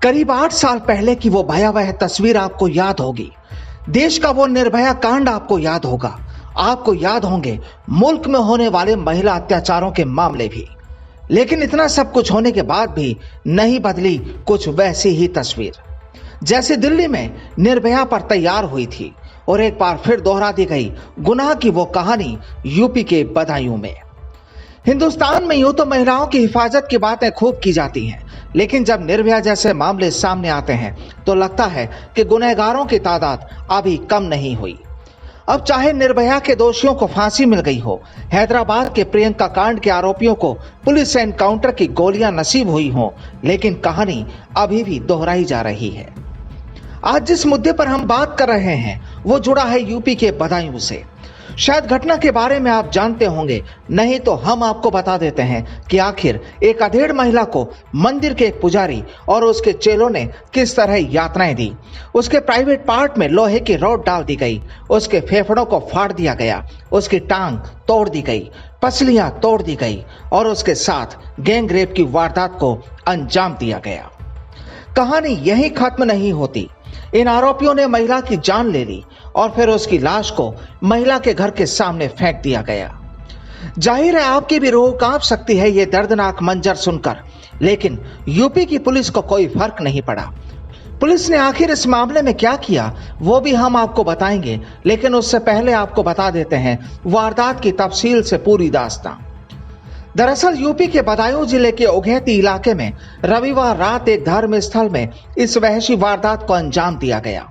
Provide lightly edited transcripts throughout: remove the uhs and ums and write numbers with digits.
करीब 8 साल पहले की वो भयावह तस्वीर आपको याद होगी। देश का वो निर्भया कांड आपको याद होगा। आपको याद होंगे मुल्क में होने वाले महिला अत्याचारों के मामले भी। लेकिन इतना सब कुछ होने के बाद भी नहीं बदली कुछ वैसी ही तस्वीर जैसे दिल्ली में निर्भया पर तैयार हुई थी, और एक बार फिर दोहरा दी गई गुनाह की वो कहानी यूपी के बदायूं में। हिंदुस्तान में यूं तो महिलाओं की हिफाजत की बातें खूब की जाती हैं, लेकिन जब निर्भया जैसे मामले सामने आते हैं तो लगता है कि गुनहगारों की तादाद अभी कम नहीं हुई। अब चाहे निर्भया के दोषियों को फांसी मिल गई हो, हैदराबाद के प्रियंका कांड के आरोपियों को पुलिस से एनकाउंटर की गोलियां नसीब हुई हो, लेकिन कहानी अभी भी दोहराई जा रही है। आज जिस मुद्दे पर हम बात कर रहे हैं वो जुड़ा है यूपी के बदायूं से। शायद घटना के बारे में आप जानते होंगे, नहीं तो हम आपको बता देते हैं कि आखिर एक अधेड़ महिला को मंदिर के एक पुजारी और उसके चेलों ने किस तरह यातनाएं दी। उसके प्राइवेट पार्ट में लोहे की रॉड डाल दी गई, उसके फेफड़ों को फाड़ दिया गया, उसकी टांग तोड़ दी गई, पसलियां तोड़ दी गई और उसके साथ गैंग रेप की वारदात को अंजाम दिया गया। कहानी यहीं खत्म नहीं होती। इन आरोपियों ने महिला की जान ले ली और फिर उसकी लाश को महिला के घर के सामने फेंक दिया गया। जाहिर है आपकी भी रूह कांप सकती है ये दर्दनाक मंजर सुनकर, लेकिन यूपी की पुलिस को कोई फर्क नहीं पड़ा। पुलिस ने आखिर इस मामले में क्या किया वो भी हम आपको बताएंगे, लेकिन उससे पहले आपको बता देते हैं वारदात की तफसील से पूरी दास्तां। दरअसल यूपी के बदायूं जिले के उघैती इलाके में रविवार रात एक धर्म स्थल में इस वहशी वारदात को अंजाम दिया गया।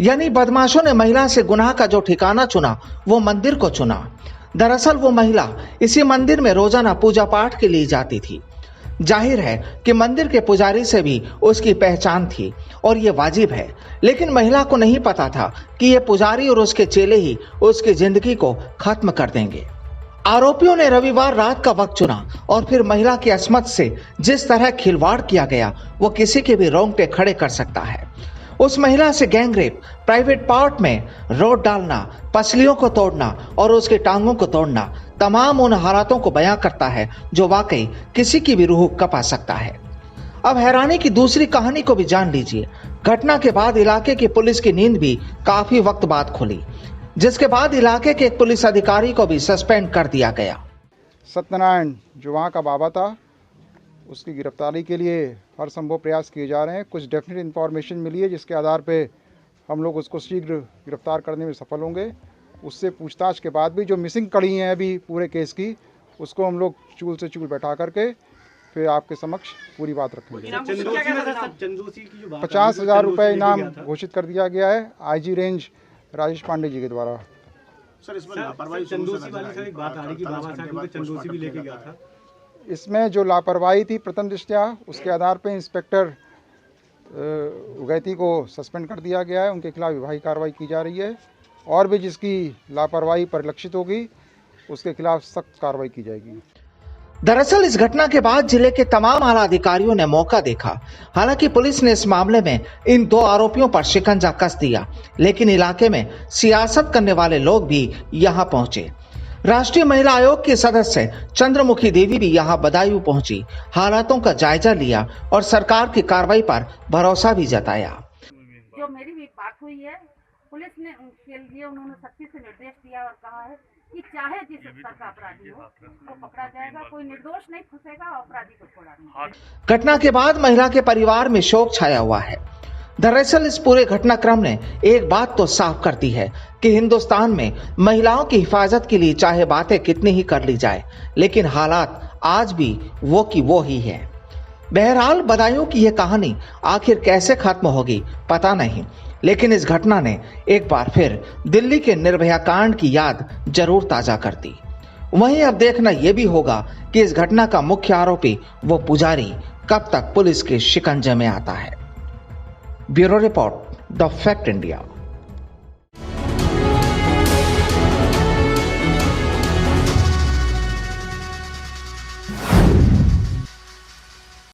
यानी बदमाशों ने महिला से गुनाह का जो ठिकाना चुना वो मंदिर को चुना। दरअसल वो महिला इसी मंदिर में रोजाना पूजा पाठ के लिए जाती थी। जाहिर है कि मंदिर के पुजारी से भी उसकी पहचान थी और ये वाजिब है, लेकिन महिला को नहीं पता था कि ये पुजारी और उसके चेले ही उसकी जिंदगी को खत्म कर देंगे। आरोपियों ने रविवार रात का वक्त चुना और फिर महिला की अस्मत से जिस तरह खिलवाड़ किया गया वो किसी के भी रोंगटे खड़े कर सकता है। उस महिला से गैंगरेप, प्राइवेट पार्ट में रॉड डालना, पसलियों को तोड़ना और उसके टांगों को तोड़ना तमाम उन हालातों को बयां करता है जो वाकई किसी की भी रूह कपा सकता है। अब हैरानी की दूसरी कहानी को भी जान लीजिए। घटना के बाद इलाके की पुलिस की नींद भी काफी वक्त बाद खुली, जिसके बाद इलाके के एक पुलिस अधिकारी को भी सस्पेंड कर दिया गया। सत्यनारायण जो वहाँ का बाबा था, उसकी गिरफ्तारी के लिए हर संभव प्रयास किए जा रहे हैं। कुछ डेफिनेट इन्फॉर्मेशन मिली है जिसके आधार पे हम लोग उसको शीघ्र गिरफ्तार करने में सफल होंगे। उससे पूछताछ के बाद भी जो मिसिंग कड़ी हैं अभी पूरे केस की, उसको हम लोग चूल से चूल बैठा करके फिर आपके समक्ष पूरी बात रखेंगे। 50,000 रुपये इनाम घोषित कर दिया गया है IG रेंज राजेश पांडे जी के द्वारा। सर इसमें लापरवाही चंदोसी वाली सर एक बात आ रही कि बाबा साहब को चंदोसी भी लेके गया था। इसमें जो लापरवाही थी प्रथम दृष्टया, उसके आधार पर इंस्पेक्टर उगैती को सस्पेंड कर दिया गया है। उनके खिलाफ विभागीय कार्रवाई की जा रही है और भी जिसकी लापरवाही परिलक्षित होगी उसके खिलाफ सख्त कार्रवाई की जाएगी। दरअसल इस घटना के बाद जिले के तमाम आला अधिकारियों ने मौका देखा। हालांकि पुलिस ने इस मामले में इन 2 आरोपियों पर शिकंजा कस दिया, लेकिन इलाके में सियासत करने वाले लोग भी यहां पहुंचे। राष्ट्रीय महिला आयोग के सदस्य चंद्रमुखी देवी भी यहां बदायूं पहुंची, हालातों का जायजा लिया और सरकार की कार्रवाई पर भरोसा भी जताया। जो मेरी भी बात हुई है, पुलिस ने उनके लिए उन्होंने सख्ती से निर्देश दिया और कहा है कि चाहे जिस स्तर का अपराधी हो तो पकड़ा जाएगा, कोई निर्दोष नहीं फंसेगा, अपराधी को छोड़ा नहीं। घटना के बाद महिला के परिवार में शोक छाया हुआ है। दरअसल इस पूरे घटनाक्रम ने एक बात तो साफ कर दी है कि हिंदुस्तान में महिलाओं की हिफाजत के लिए चाहे बातें कितनी ही कर ली जाए, लेकिन हालात आज भी वो की वो ही है। बहरहाल बदायूं की यह कहानी आखिर कैसे खत्म होगी पता नहीं, लेकिन इस घटना ने एक बार फिर दिल्ली के निर्भया कांड की याद जरूर ताजा कर दी। वहीं अब देखना यह भी होगा कि इस घटना का मुख्य आरोपी वो पुजारी कब तक पुलिस के शिकंजे में आता है। Bureau report, the fact India.